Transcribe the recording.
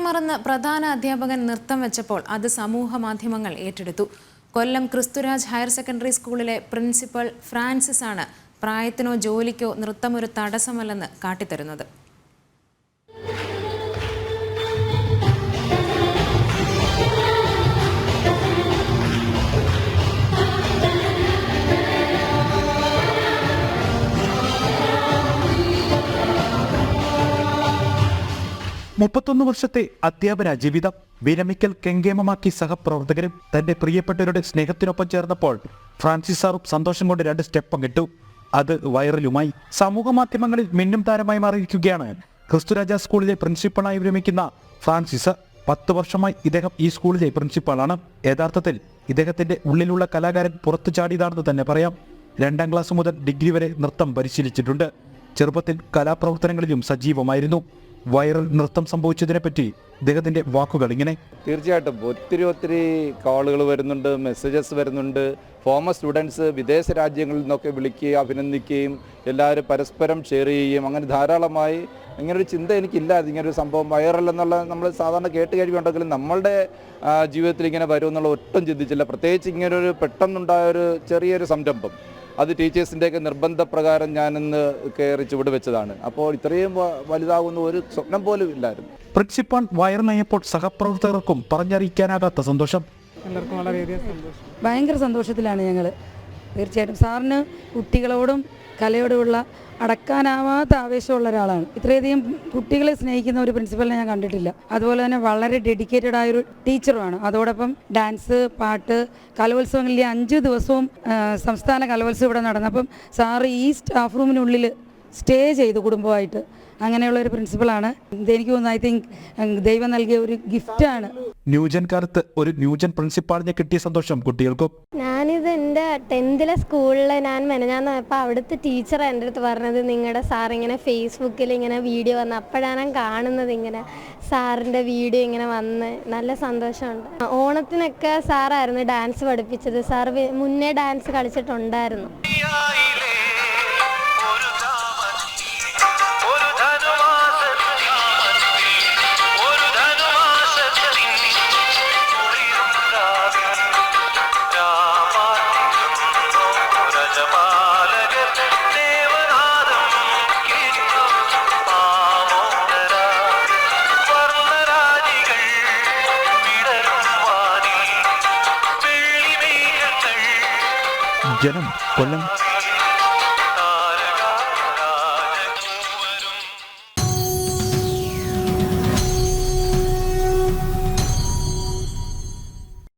മറന്ന് പ്രധാന അധ്യാപകൻ നൃത്തം വെച്ചപ്പോൾ അത് സമൂഹ മാധ്യമങ്ങൾ ഏറ്റെടുത്തു. കൊല്ലം ക്രിസ്തുരാജ് ഹയർ സെക്കൻഡറി സ്കൂളിലെ പ്രിൻസിപ്പൽ ഫ്രാൻസിസ് ആണ് പ്രായത്തിനോ ജോലിക്കോ നൃത്തം ഒരു തടസ്സമല്ലെന്ന് കാട്ടിത്തരുന്നത്. വർഷത്തെ അധ്യാപന ജീവിതം വിരമിക്കൽ കെങ്കേമമാക്കി സഹപ്രവർത്തകരും തന്റെ പ്രിയപ്പെട്ടവരുടെ സ്നേഹത്തിനൊപ്പം ചേർന്നപ്പോൾ ഫ്രാൻസിസ് സാറും സന്തോഷം കൊണ്ട് 2 സ്റ്റെപ്പ് പങ്കിട്ടു. അത് വൈറലുമായി. സമൂഹ മാധ്യമങ്ങളിൽ മിന്നും താരമായി മാറിയിരിക്കുകയാണ് ക്രിസ്തുരാജ സ്കൂളിലെ പ്രിൻസിപ്പളായി വിരമിക്കുന്ന ഫ്രാൻസിസ്. 10 വർഷമായി ഇദ്ദേഹം ഈ സ്കൂളിലെ പ്രിൻസിപ്പളാണ്. യഥാർത്ഥത്തിൽ ഇദ്ദേഹത്തിന്റെ ഉള്ളിലുള്ള കലാകാരൻ പുറത്തു ചാടിയതാണെന്ന് തന്നെ പറയാം. 2ാം ക്ലാസ് മുതൽ ഡിഗ്രി വരെ നൃത്തം പരിശീലിച്ചിട്ടുണ്ട്. ചെറുപ്പത്തിൽ കലാപ്രവർത്തനങ്ങളിലും സജീവമായിരുന്നു. വൈറൽ നൃത്തം സംഭവിച്ചതിനെപ്പറ്റി ഇദ്ദേഹത്തിന്റെ വാക്കുകൾ ഇങ്ങനെ. തീർച്ചയായിട്ടും ഒത്തിരി കോളുകൾ വരുന്നുണ്ട്, മെസ്സേജസ് വരുന്നുണ്ട്. ഫോമർ സ്റ്റുഡൻസ് വിദേശ രാജ്യങ്ങളിൽ നിന്നൊക്കെ വിളിക്കുകയും അഭിനന്ദിക്കുകയും എല്ലാവരും പരസ്പരം ഷെയർ ചെയ്യുകയും അങ്ങനെ ധാരാളമായി. ഇങ്ങനൊരു ചിന്ത എനിക്കില്ല, ഇങ്ങനൊരു സംഭവം വൈറൽ എന്നുള്ള നമ്മൾ സാധാരണ കേട്ട് കഴിവുണ്ടെങ്കിലും നമ്മളുടെ ജീവിതത്തിൽ ഇങ്ങനെ വരുമെന്നുള്ള ഒട്ടും ചിന്തിച്ചില്ല. പ്രത്യേകിച്ച് ഇങ്ങനൊരു പെട്ടെന്നുണ്ടായൊരു ചെറിയൊരു സംരംഭം, അത് ടീച്ചേഴ്സിൻ്റെയൊക്കെ നിർബന്ധപ്രകാരം ഞാനിന്ന് കയറി ചുവട് വെച്ചതാണ്. അപ്പോൾ ഇത്രയും വലുതാകുന്ന ഒരു സ്വപ്നം പോലും ഇല്ലായിരുന്നു. പ്രിൻസിപ്പാൾ വൈറലായപ്പോൾ സഹപ്രവർത്തകർക്കും പറഞ്ഞറിയിക്കാനാകാത്ത സന്തോഷം. എല്ലാവർക്കും വളരെയധികം സന്തോഷം. ഭയങ്കര സന്തോഷത്തിലാണ് ഞങ്ങൾ. തീർച്ചയായിട്ടും സാറിന് കുട്ടികളോടും കലയോടുമുള്ള അടക്കാനാവാത്ത ആവേശമുള്ള ഒരാളാണ്. ഇത്രയധികം കുട്ടികളെ സ്നേഹിക്കുന്ന ഒരു പ്രിൻസിപ്പലിനെ ഞാൻ കണ്ടിട്ടില്ല. അതുപോലെ തന്നെ വളരെ ഡെഡിക്കേറ്റഡ് ആയൊരു ടീച്ചറുമാണ്. അതോടൊപ്പം ഡാൻസ്, പാട്ട്, കലോത്സവങ്ങളിൽ 5 ദിവസവും സംസ്ഥാന കലോത്സവം ഇവിടെ നടന്നപ്പം സാറ് ഈ സ്റ്റാഫ് റൂമിനുള്ളിൽ സ്റ്റേ ചെയ്തു കുടുംബമായിട്ട്. അങ്ങനെയുള്ള ഒരു പ്രിൻസിപ്പളാണ്. ഇതെനിക്ക് തോന്നുന്നു, ഐ തിങ്ക് ദൈവം നൽകിയ ഒരു ഗിഫ്റ്റാണ്. ന്യൂജൻ കാലത്ത് ഒരു ന്യൂജൻ പ്രിൻസിപ്പാളിനെ കിട്ടിയ സന്തോഷം കുട്ടികൾക്കും. ഞാനിത് എൻ്റെ 10th സ്കൂളിൽ ഞാൻ മെനഞ്ഞാന്ന് പോയപ്പോൾ അവിടുത്തെ ടീച്ചർ എൻ്റെ അടുത്ത് പറഞ്ഞത്, നിങ്ങളുടെ സാർ ഇങ്ങനെ ഫേസ്ബുക്കിൽ ഇങ്ങനെ വീഡിയോ വന്ന്, അപ്പോഴാണ് ഞാൻ കാണുന്നത് ഇങ്ങനെ സാറിൻ്റെ വീഡിയോ ഇങ്ങനെ വന്ന്. നല്ല സന്തോഷമുണ്ട്. ഓണത്തിനൊക്കെ സാറായിരുന്നു ഡാൻസ് പഠിപ്പിച്ചത്. സാർ മുന്നേ ഡാൻസ് കളിച്ചിട്ടുണ്ടായിരുന്നു. ജനം, കൊല്ലം.